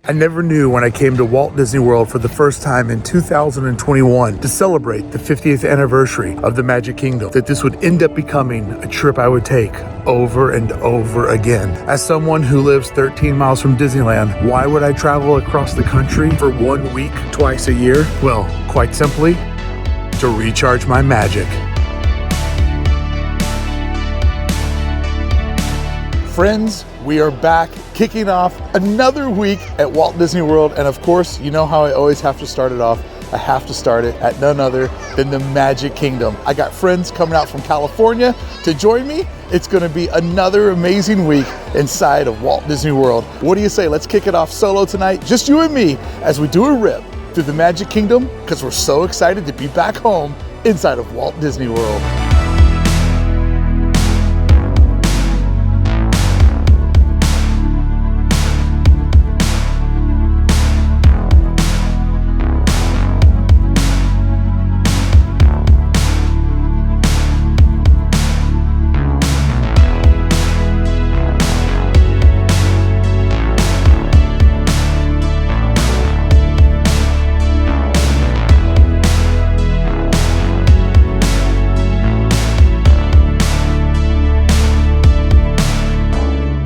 I never knew when I came to Walt Disney World for the first time in 2021 to celebrate the 50th anniversary of the Magic Kingdom that this would end up becoming a trip I would take over and over again. As someone who lives 13 miles from Disneyland, why would I travel across the country for 1 week twice a year? Well, quite simply, to recharge my magic. Friends, we are back, kicking off another week at Walt Disney World. And of course, you know how I always have to start it off. I have to start it at none other than the Magic Kingdom. I got friends coming out from California to join me. It's gonna be another amazing week inside of Walt Disney World. What do you say? Let's kick it off solo tonight, just you and me, as we do a rip through the Magic Kingdom, because we're so excited to be back home inside of Walt Disney World.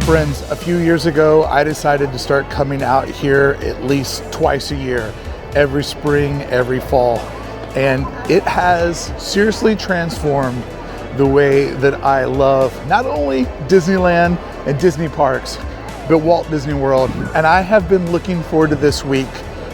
Friends, a few years ago, I decided to start coming out here at least twice a year, every spring, every fall. And it has seriously transformed the way that I love not only Disneyland and Disney parks, but Walt Disney World. And I have been looking forward to this week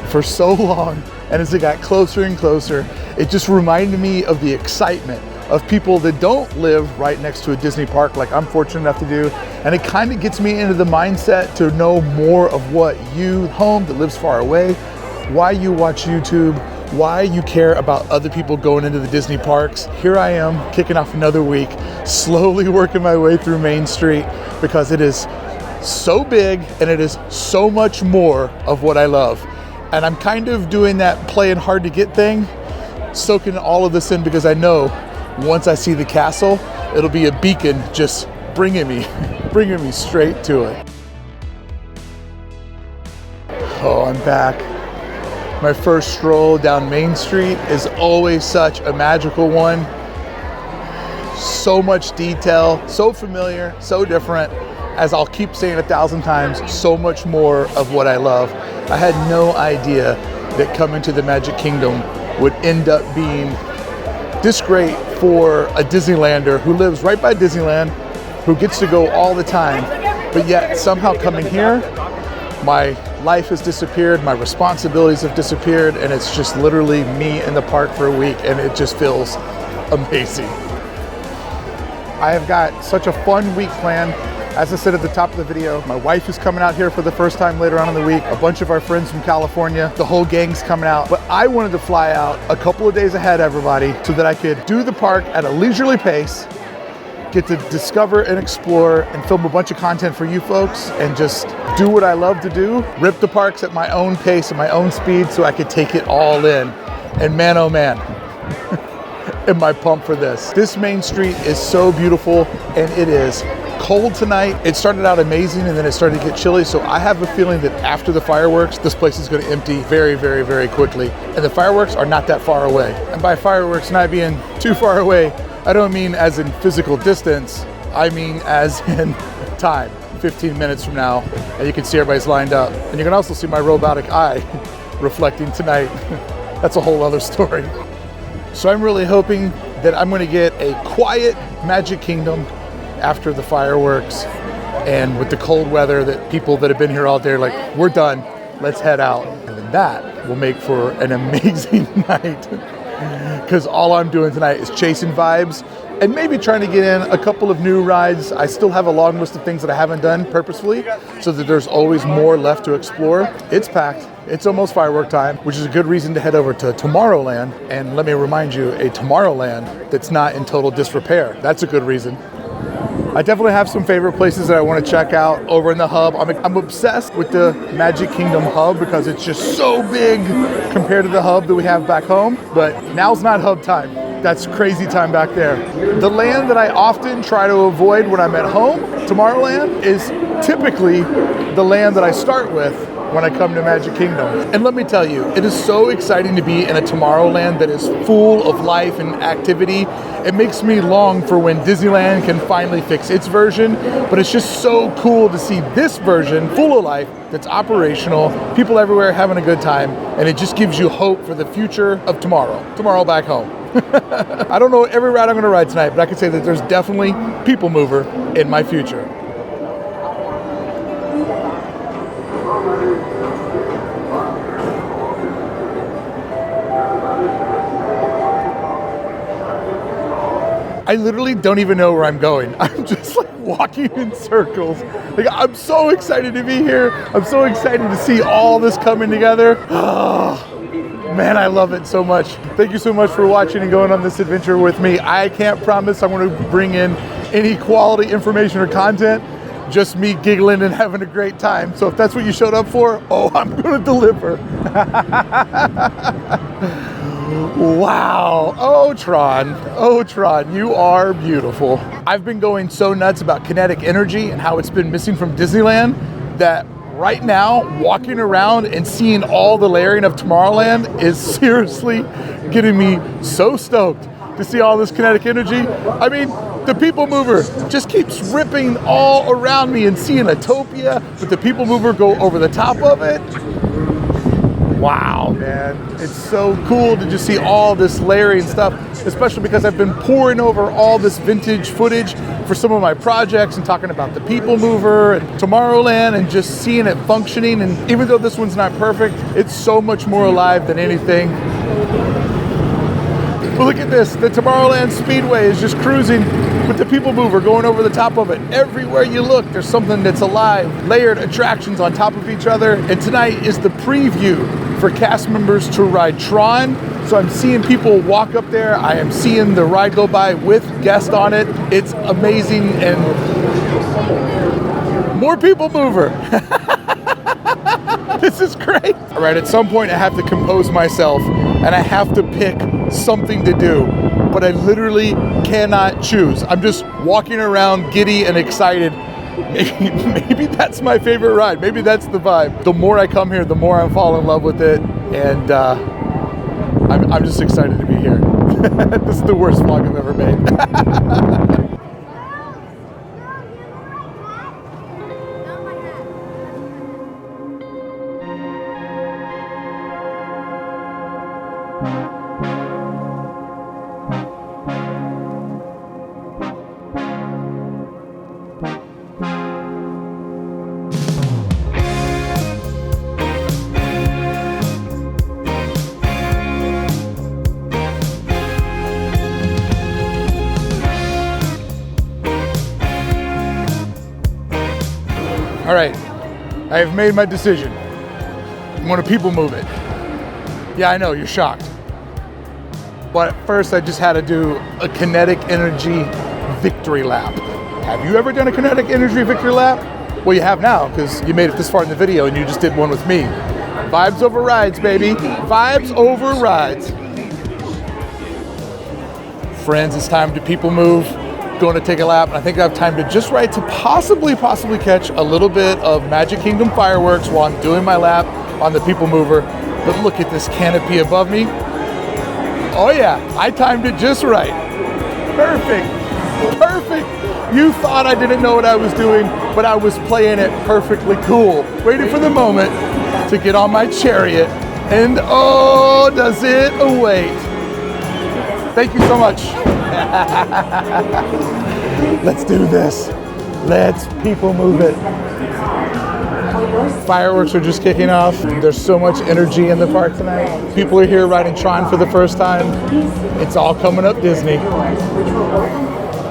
for so long. And as it got closer and closer, it just reminded me of the excitement of people that don't live right next to a Disney park like I'm fortunate enough to do. And it kind of gets me into the mindset to know more of what you home that lives far away, why you watch YouTube, why you care about other people going into the Disney parks. Here I am kicking off another week, slowly working my way through Main Street because it is so big and it is so much more of what I love. And I'm kind of doing that playing hard to get thing, soaking all of this in because I know once I see the castle, it'll be a beacon just bringing me straight to it. Oh, I'm back. My first stroll down Main Street is always such a magical one. So much detail, so familiar, so different. As I'll keep saying 1,000 times, so much more of what I love. I had no idea that coming to the Magic Kingdom would end up being this great for a Disneylander who lives right by Disneyland, who gets to go all the time, but yet somehow coming here, my life has disappeared, my responsibilities have disappeared, and it's just literally me in the park for a week, and it just feels amazing. I have got such a fun week planned. As I said at the top of the video, my wife is coming out here for the first time later on in the week. A bunch of our friends from California, the whole gang's coming out. But I wanted to fly out a couple of days ahead, everybody, so that I could do the park at a leisurely pace, get to discover and explore and film a bunch of content for you folks and just do what I love to do, rip the parks at my own pace and my own speed so I could take it all in. And man, oh man, am I pumped for this. This Main Street is so beautiful and it is cold tonight. It started out amazing and then it started to get chilly. So I have a feeling that after the fireworks, this place is going to empty very, very, very quickly. And the fireworks are not that far away. And by fireworks not being too far away, I don't mean as in physical distance. I mean as in time. 15 minutes from now, and you can see everybody's lined up. And you can also see my robotic eye reflecting tonight. That's a whole other story. So I'm really hoping that I'm going to get a quiet Magic Kingdom after the fireworks and with the cold weather that people that have been here all day are like, we're done, let's head out. And then that will make for an amazing night because all I'm doing tonight is chasing vibes and maybe trying to get in a couple of new rides. I still have a long list of things that I haven't done purposefully so that there's always more left to explore. It's packed. It's almost firework time, which is a good reason to head over to Tomorrowland. And let me remind you, a Tomorrowland that's not in total disrepair. That's a good reason. I definitely have some favorite places that I want to check out over in the hub. I'm obsessed with the Magic Kingdom hub because it's just so big compared to the hub that we have back home. But now's not hub time. That's crazy time back there. The land that I often try to avoid when I'm at home, Tomorrowland, is typically the land that I start with when I come to Magic Kingdom. And let me tell you, it is so exciting to be in a Tomorrowland that is full of life and activity. It makes me long for when Disneyland can finally fix its version, but it's just so cool to see this version full of life, that's operational, people everywhere having a good time, and it just gives you hope for the future of tomorrow back home. I don't know every ride I'm gonna ride tonight, but I can say that there's definitely People Mover in my future. I literally don't even know where I'm going. I'm just like walking in circles. Like, I'm so excited to be here. I'm so excited to see all this coming together. Oh, man, I love it so much. Thank you so much for watching and going on this adventure with me. I can't promise I'm going to bring in any quality information or content, just me giggling and having a great time. So if that's what you showed up for, oh, I'm going to deliver. Wow. Oh, Tron, you are beautiful. I've been going so nuts about kinetic energy and how it's been missing from Disneyland that right now, walking around and seeing all the layering of Tomorrowland is seriously getting me so stoked to see all this kinetic energy. I mean, the People Mover just keeps ripping all around me and seeing Autopia, but the People Mover go over the top of it. Wow, man, it's so cool to just see all this layering stuff, especially because I've been poring over all this vintage footage for some of my projects and talking about the People Mover and Tomorrowland and just seeing it functioning. And even though this one's not perfect, it's so much more alive than anything. But look at this, the Tomorrowland Speedway is just cruising with the People Mover going over the top of it. Everywhere you look, there's something that's alive, layered attractions on top of each other. And tonight is the preview for cast members to ride Tron. So I'm seeing people walk up there. I am seeing the ride go by with guests on it. It's amazing, and more People Mover. This is great. All right, at some point I have to compose myself and I have to pick something to do, but I literally cannot choose. I'm just walking around giddy and excited. Maybe that's my favorite ride. Maybe that's the vibe. The more I come here, the more I fall in love with it, and I'm just excited to be here. This is the worst vlog I've ever made. All right, I have made my decision. I'm gonna People Move it. Yeah, I know, you're shocked. But first I just had to do a kinetic energy victory lap. Have you ever done a kinetic energy victory lap? Well, you have now, because you made it this far in the video and you just did one with me. Vibes over rides, baby. Vibes over rides. Friends, it's time to People Move. Going to take a lap, and I think I have time to just right to possibly catch a little bit of Magic Kingdom fireworks while I'm doing my lap on the People Mover. But look at this canopy above me. Oh yeah, I timed it just right. Perfect. You thought I didn't know what I was doing, but I was playing it perfectly cool. Waiting for the moment to get on my chariot, and oh, does it await. Thank you so much. Let's do this. Let's People Move it. Fireworks are just kicking off. There's so much energy in the park tonight. People are here riding Tron for the first time. It's all coming up Disney.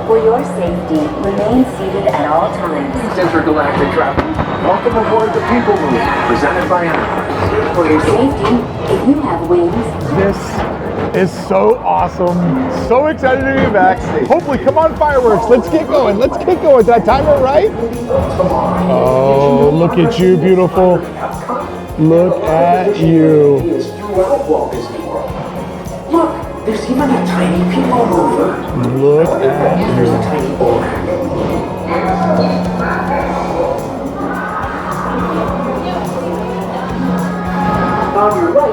For your safety, remain seated at all times. Intergalactic travel. Welcome aboard the People Move, presented by Anna. For your safety, if you have wings. This is so awesome. So excited to be back. Hopefully, come on fireworks. Let's get going. Did I time it right? Oh, look at you, beautiful. Look at you. Throughout Walt Disney World. Look, there's even a tiny People Mover. Look at you. There's a tiny board.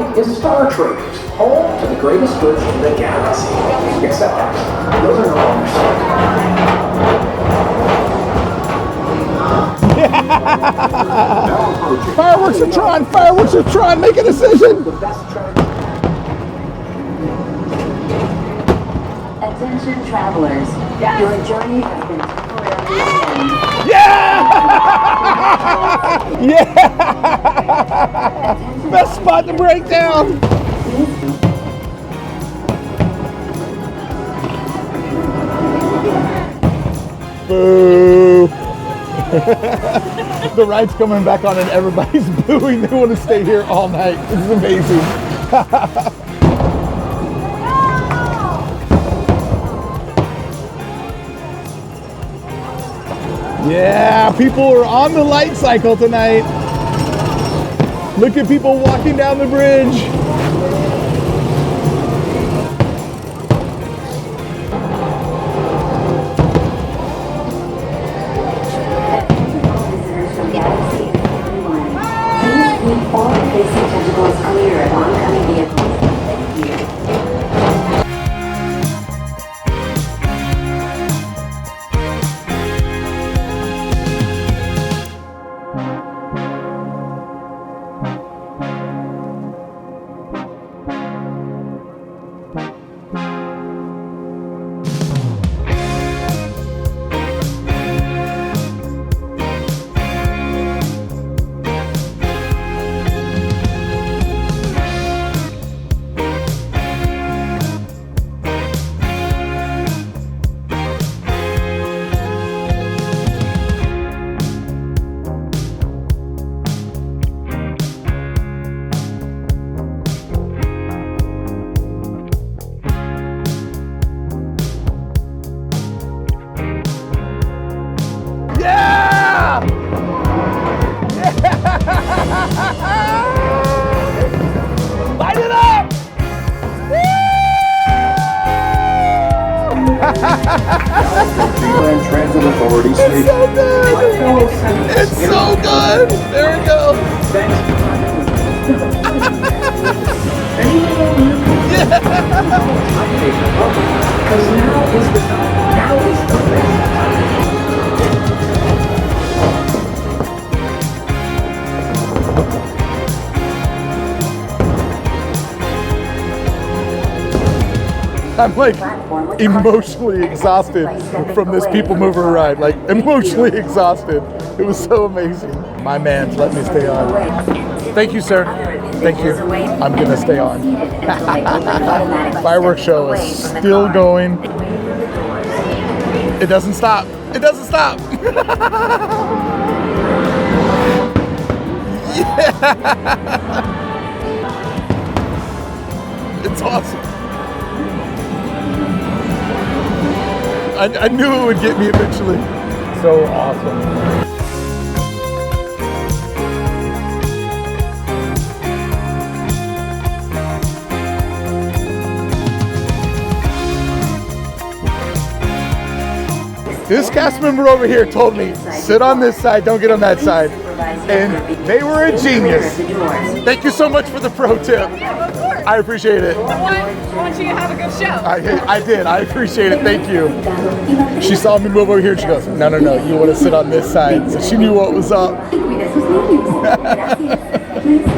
right is Star Traders, home to the greatest goods in the galaxy. Except that those are no longer sold. Fireworks of Tron! Fireworks of Tron! Make a decision! The best track. Attention travelers, your journey has been temporarily delayed. Yeah! Yeah! Best spot to break down! Boo! The ride's coming back on and everybody's booing. They want to stay here all night. This is amazing. Yeah, people are on the light cycle tonight. Look at people walking down the bridge. Visitors from Galaxy 31. Please keep all facing tentacles clear of oncoming vehicles. Thank you. Yeah! Light it up! Land Transit Authority It's so good! It's so good! There we go! Because now is the time. Now is the best time. I'm like emotionally exhausted from this people mover ride. Like emotionally exhausted. It was so amazing. My man's let me stay on. Thank you, sir. Thank you. I'm gonna stay on. Fireworks show is still going. It doesn't stop. It doesn't stop. Yeah. It's awesome. I knew it would get me eventually. So awesome. This cast member over here told me, sit on this side, don't get on that side. And they were a genius. Thank you so much for the pro tip. I appreciate it. I want you to have a good show. I did. I appreciate it. Thank you. She saw me move over here. She goes, no, you want to sit on this side. So she knew what was up.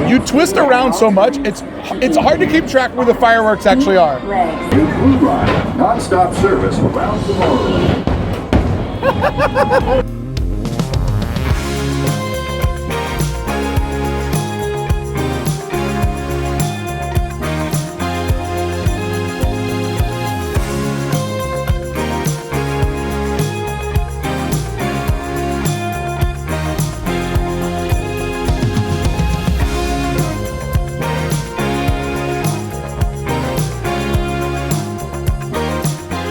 You twist around so much, it's hard to keep track where the fireworks actually are. New Blue Ride, non-stop service around Tomorrowland.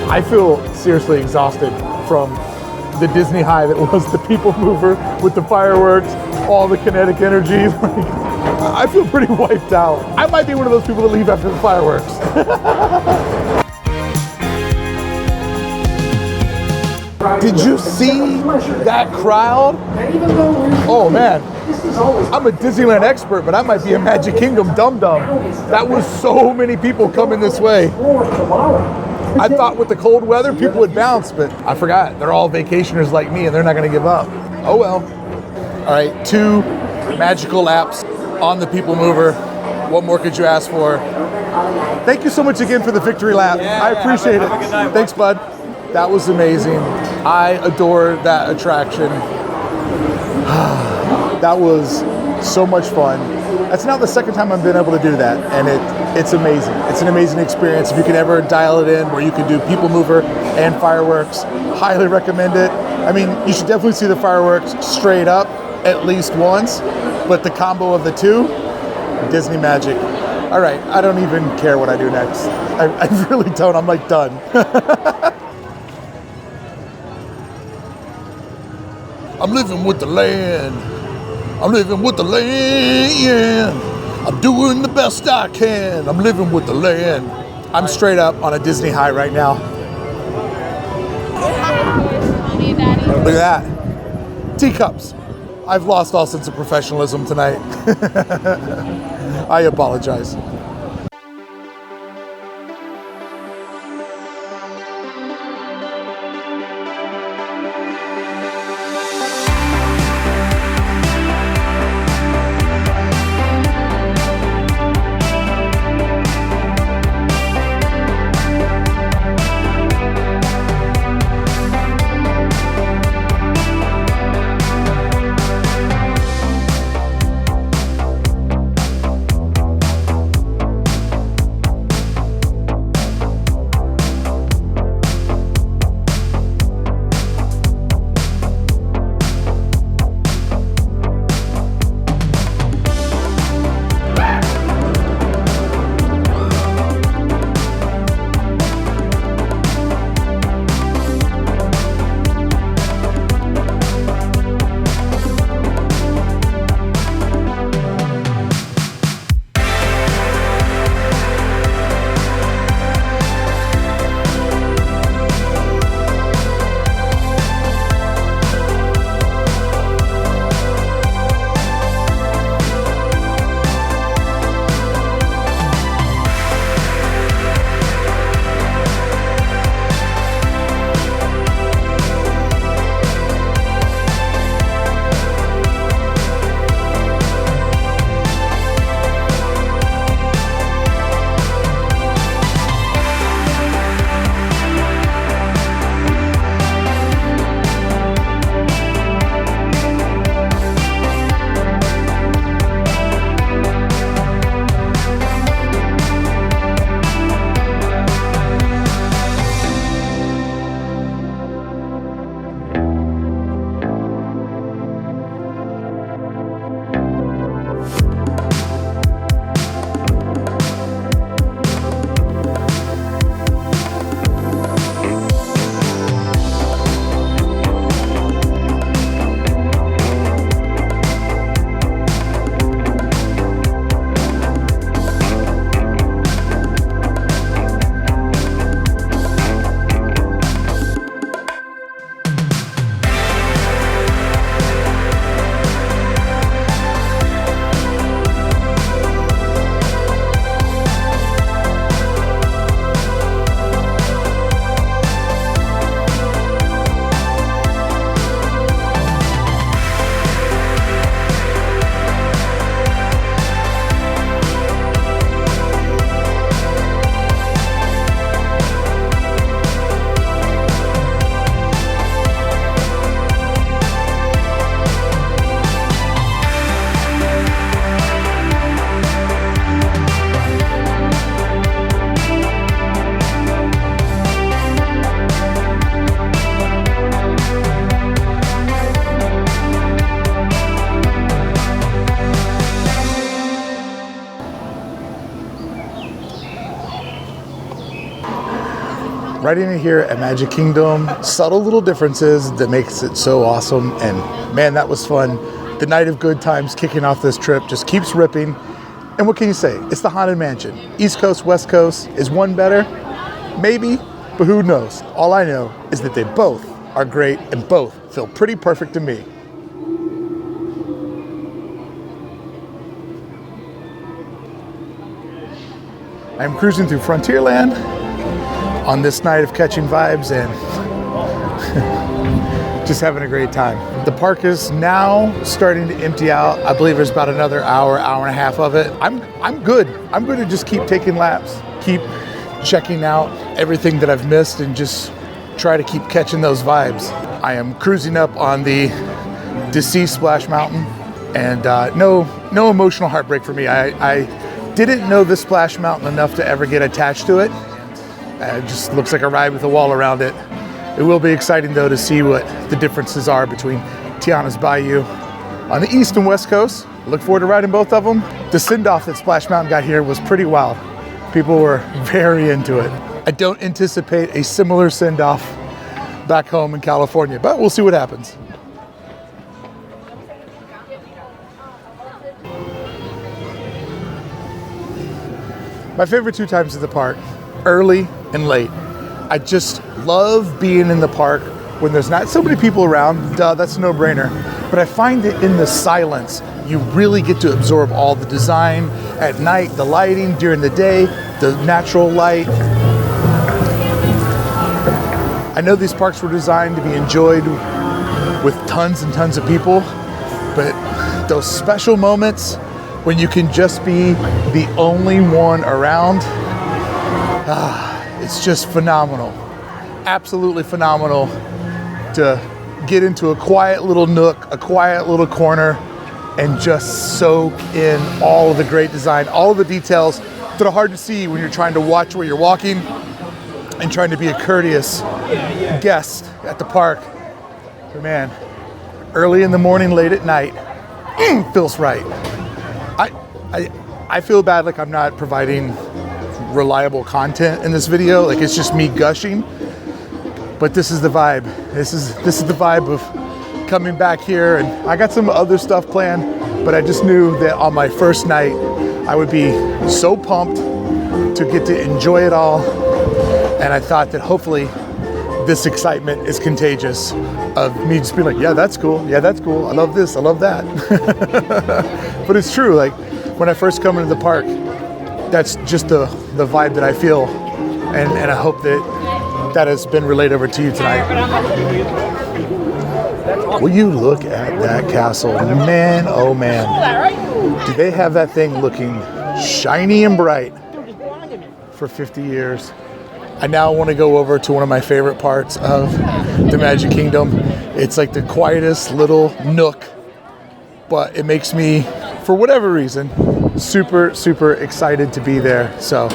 I feel seriously exhausted from the Disney high that was the people mover with the fireworks, all the kinetic energy. Like, I feel pretty wiped out. I might be one of those people that leave after the fireworks. Did you see that crowd? Oh man, I'm a Disneyland expert, but I might be a Magic Kingdom dum-dum. That was so many people coming this way. I thought with the cold weather, people would bounce, but I forgot. They're all vacationers like me, and they're not going to give up. Oh, well. All right, 2 magical laps on the People Mover. What more could you ask for? Thank you so much again for the victory lap. I appreciate it. Thanks, bud. That was amazing. I adore that attraction. That was so much fun. That's now the second time I've been able to do that, and it's amazing. It's an amazing experience. If you can ever dial it in where you can do People Mover and fireworks, highly recommend it. I mean, you should definitely see the fireworks straight up at least once, but the combo of the two, Disney magic. All right, I don't even care what I do next. I really don't. I'm like done. I'm living with the land. I'm living with the land. I'm doing the best I can. I'm living with the land. I'm straight up on a Disney high right now. Look at that. Teacups. I've lost all sense of professionalism tonight. I apologize. Right in here at Magic Kingdom, subtle little differences that makes it so awesome. And man, that was fun. The night of good times kicking off this trip just keeps ripping. And what can you say? It's the Haunted Mansion. East Coast, West Coast. Is one better? Maybe, but who knows? All I know is that they both are great and both feel pretty perfect to me. I'm cruising through Frontierland on this night of catching vibes and just having a great time. The park is now starting to empty out. I believe there's about another hour, hour and a half of it. I'm good. I'm going to just keep taking laps, keep checking out everything that I've missed and just try to keep catching those vibes. I am cruising up on the deceased Splash Mountain and no emotional heartbreak for me. I didn't know this Splash Mountain enough to ever get attached to it. It just looks like a ride with a wall around it. It will be exciting though to see what the differences are between Tiana's Bayou on the east and west coast. Look forward to riding both of them. The send-off that Splash Mountain got here was pretty wild. People were very into it. I don't anticipate a similar send-off back home in California, but we'll see what happens. My favorite two times at the park, early and late. I just love being in the park when there's not so many people around. Duh, that's a no-brainer. But I find that in the silence, you really get to absorb all the design. At night, the lighting, during the day, the natural light. I know these parks were designed to be enjoyed with tons and tons of people, but those special moments when you can just be the only one around, it's just phenomenal. Absolutely phenomenal to get into a quiet little nook, a quiet little corner, and just soak in all of the great design, all of the details that are hard to see when you're trying to watch where you're walking and trying to be a courteous guest at the park. But man, early in the morning, late at night, feels right. I feel bad like I'm not providing reliable content in this video. Like it's just me gushing. But this is the vibe. This is the vibe of coming back here, and I got some other stuff planned, but I just knew that on my first night I would be so pumped to get to enjoy it all. And I thought that hopefully this excitement is contagious of me just being like, yeah, that's cool. Yeah, that's cool. I love this. I love that. But it's true. Like when I first come into the park, that's just the vibe that I feel. And I hope that has been relayed over to you tonight. Will you look at that castle? Man, oh man. Do they have that thing looking shiny and bright for 50 years? I now want to go over to one of my favorite parts of the Magic Kingdom. It's like the quietest little nook, but it makes me, for whatever reason, super, super excited to be there. So,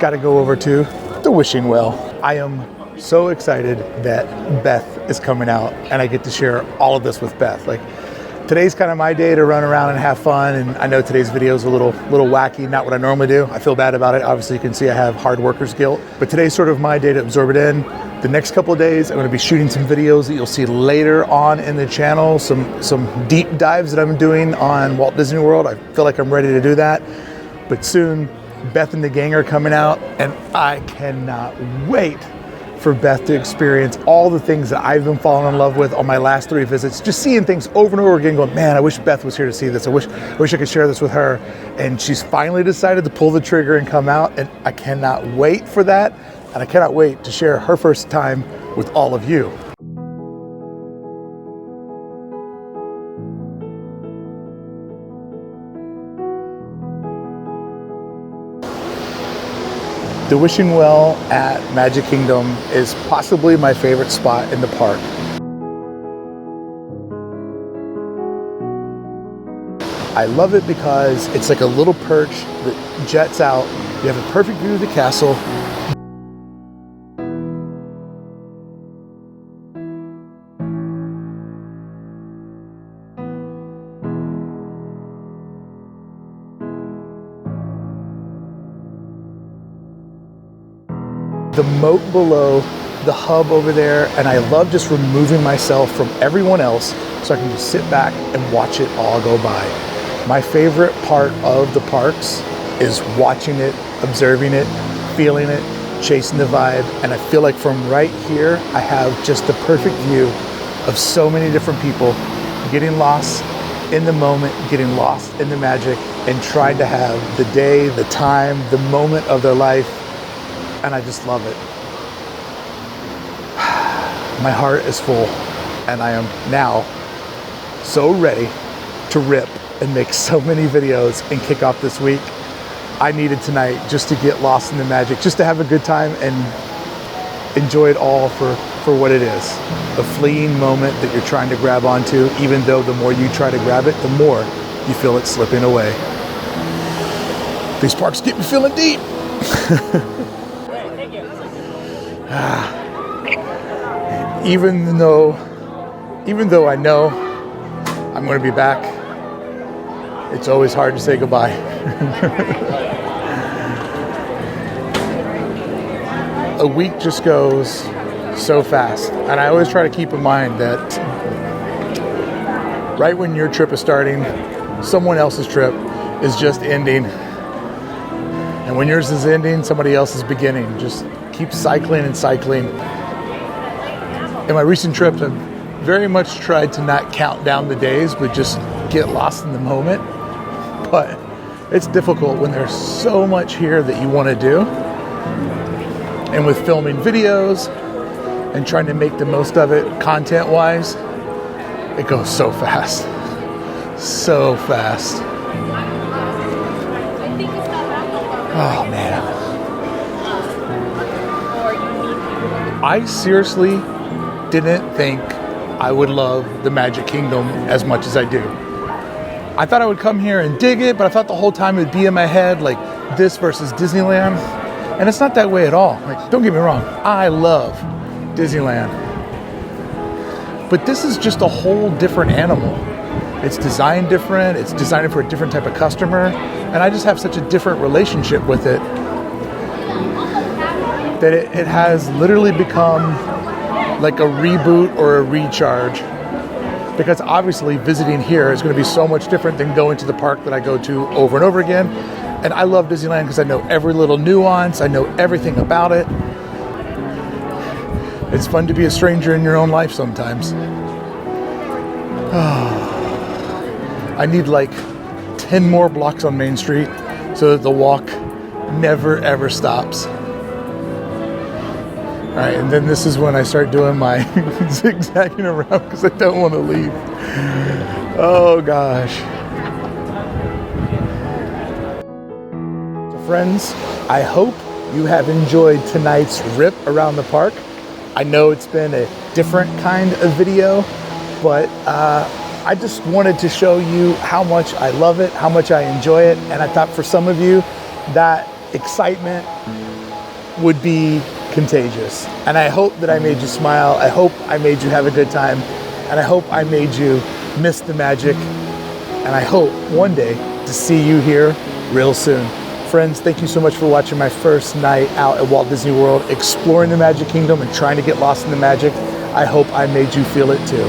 got to go over to the Wishing Well. I am so excited that Beth is coming out and I get to share all of this with Beth. Like, today's kind of my day to run around and have fun, and I know today's video is a little wacky, not what I normally do. I feel bad about it. Obviously, you can see I have hard worker's guilt, but today's sort of my day to absorb it in. The next couple of days, I'm going to be shooting some videos that you'll see later on in the channel, some deep dives that I'm doing on Walt Disney World. I feel like I'm ready to do that, but soon Beth and the gang are coming out, and I cannot wait for Beth to experience all the things that I've been falling in love with on my last 3 visits. Just seeing things over and over again going, man, I wish Beth was here to see this. I wish I could share this with her. And she's finally decided to pull the trigger and come out, and I cannot wait for that. And I cannot wait to share her first time with all of you. The Wishing Well at Magic Kingdom is possibly my favorite spot in the park. I love it because it's like a little perch that jets out. You have a perfect view of the castle. The moat below, the hub over there, and I love just removing myself from everyone else so I can just sit back and watch it all go by. My favorite part of the parks is watching it, observing it, feeling it, chasing the vibe, and I feel like from right here, I have just the perfect view of so many different people getting lost, in the moment, getting lost in the magic, and trying to have the day, the time, the moment of their life. And I just love it. My heart is full, and I am now so ready to rip and make so many videos and kick off this week. I needed tonight just to get lost in the magic, just to have a good time and enjoy it all for what it is. A fleeting moment that you're trying to grab onto, even though the more you try to grab it, the more you feel it slipping away. These parks get me feeling deep. Even though I know I'm going to be back, it's always hard to say goodbye. A week just goes so fast, and I always try to keep in mind that right when your trip is starting, someone else's trip is just ending, and when yours is ending, somebody else is beginning. Just keep cycling and cycling. In my recent trips, I've very much tried to not count down the days, but just get lost in the moment. But it's difficult when there's so much here that you want to do. And with filming videos and trying to make the most of it content-wise, it goes so fast. So fast. Oh, man. I seriously didn't think I would love the Magic Kingdom as much as I do. I thought I would come here and dig it, but I thought the whole time it would be in my head like this versus Disneyland. And it's not that way at all. Like, don't get me wrong, I love Disneyland. But this is just a whole different animal. It's designed different, it's designed for a different type of customer, and I just have such a different relationship with it that it has literally become like a reboot or a recharge. Because obviously visiting here is going to be so much different than going to the park that I go to over and over again. And I love Disneyland because I know every little nuance, I know everything about it. It's fun to be a stranger in your own life sometimes. I need like 10 more blocks on Main Street so that the walk never ever stops. All right, and then this is when I start doing my zigzagging around because I don't want to leave. Oh gosh. So friends, I hope you have enjoyed tonight's rip around the park. I know it's been a different kind of video, but I just wanted to show you how much I love it, how much I enjoy it, and I thought for some of you that excitement would be contagious. And I hope that I made you smile. I hope I made you have a good time. And I hope I made you miss the magic. And I hope one day to see you here real soon. Friends, thank you so much for watching my first night out at Walt Disney World, exploring the Magic Kingdom and trying to get lost in the magic. I hope I made you feel it too.